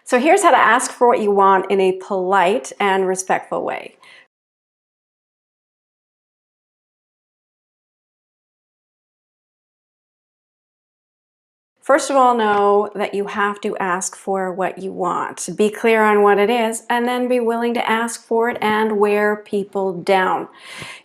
So here's how to ask for what you want in a polite and respectful way. First of all, know that you have to ask for what you want. Be clear on what it is, and then be willing to ask for it and wear people down.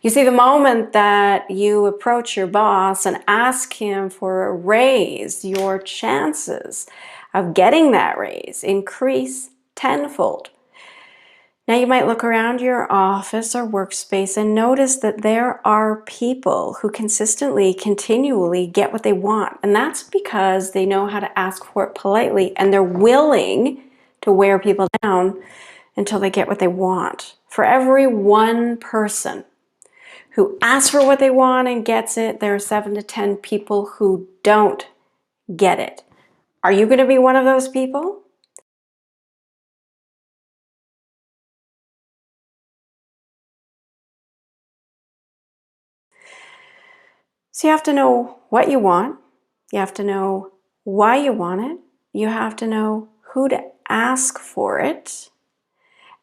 You see, the moment that you approach your boss and ask him for a raise, your chances of getting that raise increase tenfold. Now you might look around your office or workspace and notice that there are people who consistently, continually get what they want. And that's because they know how to ask for it politely and they're willing to wear people down until they get what they want. For every one person who asks for what they want and gets it, there are 7 to 10 people who don't get it. Are you going to be one of those people? So you have to know what you want. You have to know why you want it. You have to know who to ask for it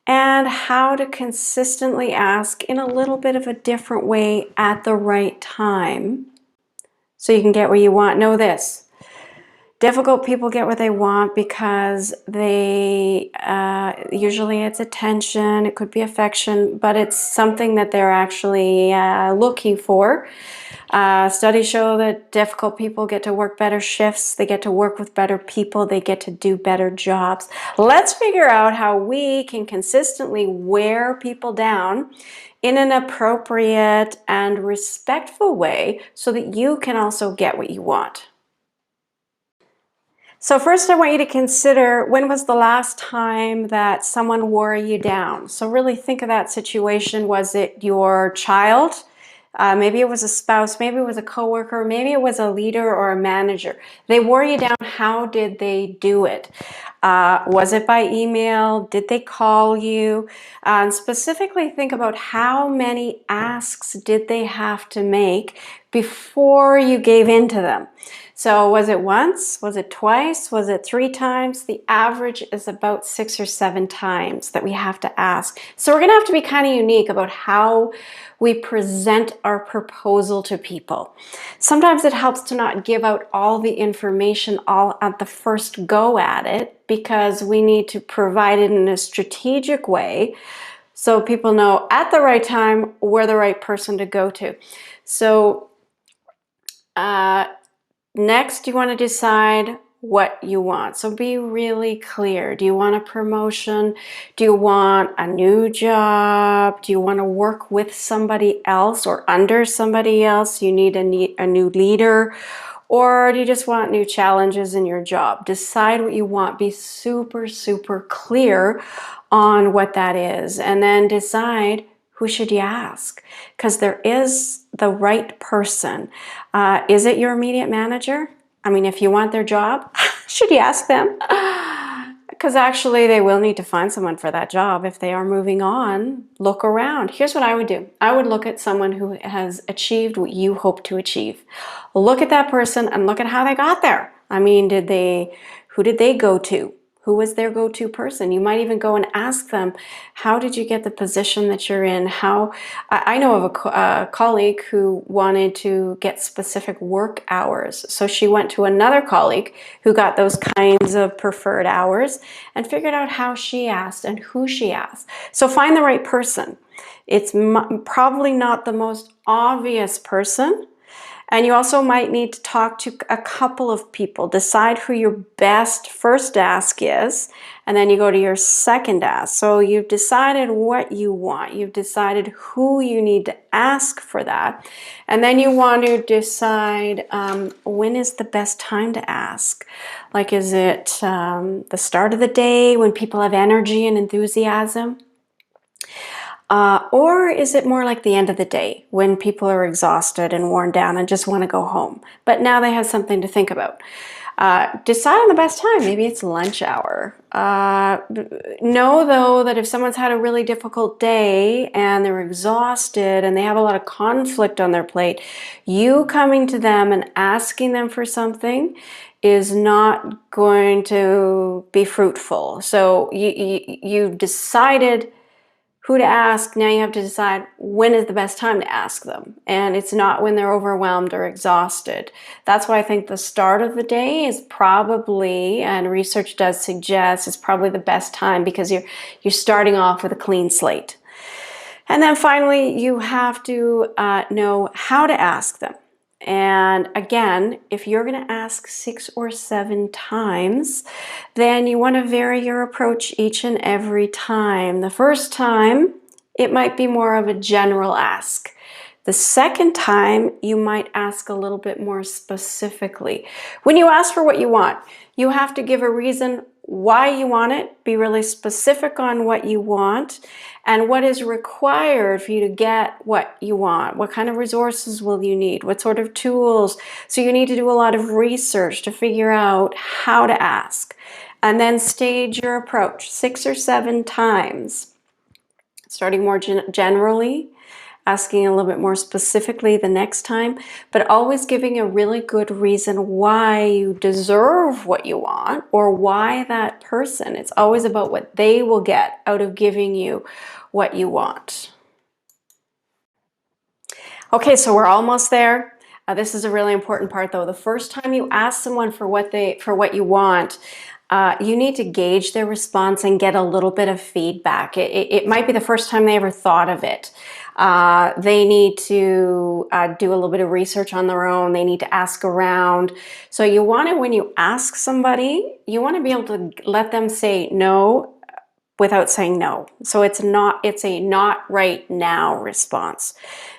and how to consistently ask in a little bit of a different way at the right time so you can get what you want. Know this. Difficult people get what they want because they, usually it's attention, it could be affection, but it's something that they're actually looking for. Studies show that difficult people get to work better shifts, they get to work with better people, they get to do better jobs. Let's figure out how we can consistently wear people down in an appropriate and respectful way so that you can also get what you want. So first I want you to consider, when was the last time that someone wore you down? So really think of that situation. Was it your child? Maybe it was a spouse, maybe it was a coworker, maybe it was a leader or a manager. They wore you down. How did they do it? Was it by email? Did they call you? And specifically think about how many asks did they have to make before you gave in to them. So was it once? Was it twice? Was it 3 times? The average is about 6 or 7 times that we have to ask. So we're going to have to be kind of unique about how we present our proposal to people. Sometimes it helps to not give out all the information all at the first go at it, because we need to provide it in a strategic way so people know at the right time we're the right person to go to. So next, you want to decide what you want. So be really clear. Do you want a promotion? Do you want a new job? Do you want to work with somebody else or under somebody else? You need a new leader? Or do you just want new challenges in your job? Decide what you want. Be super, super clear on what that is. And then decide, who should you ask? Because there is the right person. Is it your immediate manager? I mean, if you want their job, should you ask them? Because actually they will need to find someone for that job. If they are moving on, look around. Here's what I would do. I would look at someone who has achieved what you hope to achieve. Look at that person and look at how they got there. I mean, who did they go to? Who was their go-to person? You might even go and ask them, how did you get the position that you're in? I know of a colleague who wanted to get specific work hours. So she went to another colleague who got those kinds of preferred hours and figured out how she asked and who she asked. So find the right person. It's probably not the most obvious person. And you also might need to talk to a couple of people. Decide who your best first ask is, and then you go to your second ask. So you've decided what you want. You've decided who you need to ask for that. And then you want to decide when is the best time to ask. Like, is it the start of the day when people have energy and enthusiasm? Or is it more like the end of the day when people are exhausted and worn down and just want to go home, but now they have something to think about? Decide on the best time. Maybe it's lunch hour. Know though that if someone's had a really difficult day and they're exhausted and they have a lot of conflict on their plate, you coming to them and asking them for something is not going to be fruitful. So you've decided who to ask. Now you have to decide when is the best time to ask them. And it's not when they're overwhelmed or exhausted. That's why I think the start of the day is probably, and research does suggest, is probably the best time, because you're starting off with a clean slate. And then finally, you have to know how to ask them. And again, if you're going to ask 6 or 7 times, then you want to vary your approach each and every time. The first time, it might be more of a general ask. The second time, you might ask a little bit more specifically. When you ask for what you want, you have to give a reason why you want it, be really specific on what you want, and what is required for you to get what you want. What kind of resources will you need? What sort of tools? So you need to do a lot of research to figure out how to ask. And then stage your approach 6 or 7 times, starting more generally, asking a little bit more specifically the next time, but always giving a really good reason why you deserve what you want, or why that person. It's always about what they will get out of giving you what you want. Okay, so we're almost there. This is a really important part, though. The first time you ask someone for what you want, you need to gauge their response and get a little bit of feedback. It might be the first time they ever thought of it. They need to do a little bit of research on their own. They need to ask around. So you want to, when you ask somebody, you want to be able to let them say no without saying no. So it's a not right now response,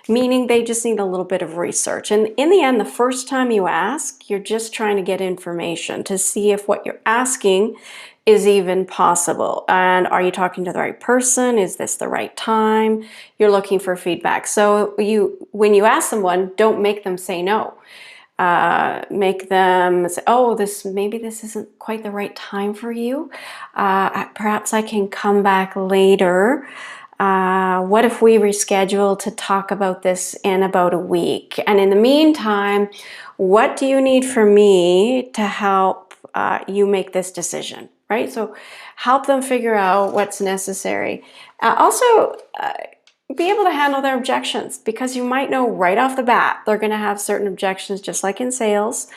meaning they just need a little bit of research. And in the end, the first time you ask, you're just trying to get information to see if what you're asking is even possible. And are you talking to the right person? Is this the right time? You're looking for feedback. So when you ask someone, don't make them say no. Make them say, oh, maybe this isn't quite the right time for you. Perhaps I can come back later. What if we reschedule to talk about this in about a week? And in the meantime, what do you need from me to help you make this decision? Right? So help them figure out what's necessary. Also, be able to handle their objections, because you might know right off the bat they're going to have certain objections, just like in sales.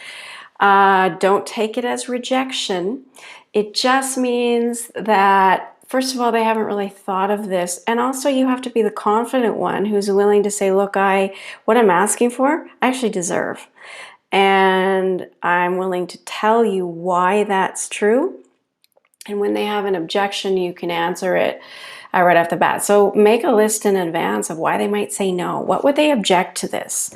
Don't take it as rejection. It just means that, first of all, they haven't really thought of this. And also, you have to be the confident one who's willing to say, look, what I'm asking for, I actually deserve. And I'm willing to tell you why that's true. And when they have an objection, you can answer it right off the bat. So make a list in advance of why they might say no. What would they object to this?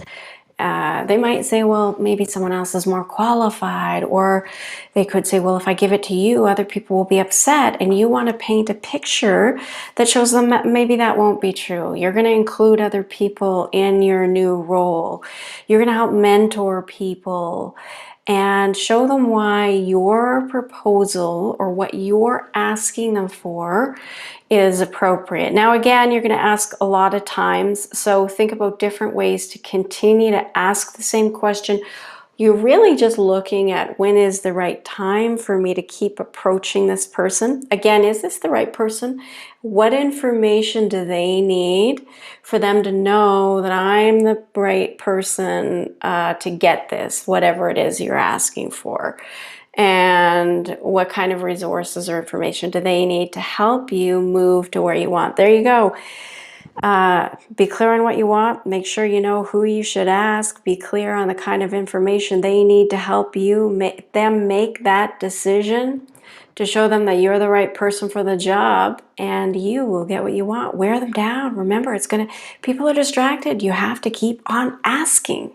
They might say, well, maybe someone else is more qualified. Or they could say, well, if I give it to you, other people will be upset. And you want to paint a picture that shows them that maybe that won't be true. You're going to include other people in your new role. You're going to help mentor people and show them why your proposal, or what you're asking them for, is appropriate. Now, again, you're going to ask a lot of times, so think about different ways to continue to ask the same question. You're really just looking at, when is the right time for me to keep approaching this person? Again, is this the right person? What information do they need for them to know that I'm the right person to get this, whatever it is you're asking for? And what kind of resources or information do they need to help you move to where you want? There you go. Be clear on what you want. Make sure you know who you should ask. Be clear on the kind of information they need to help you make that decision, to show them that you're the right person for the job, and you will get what you want. Wear them down. Remember, people are distracted. You have to keep on asking.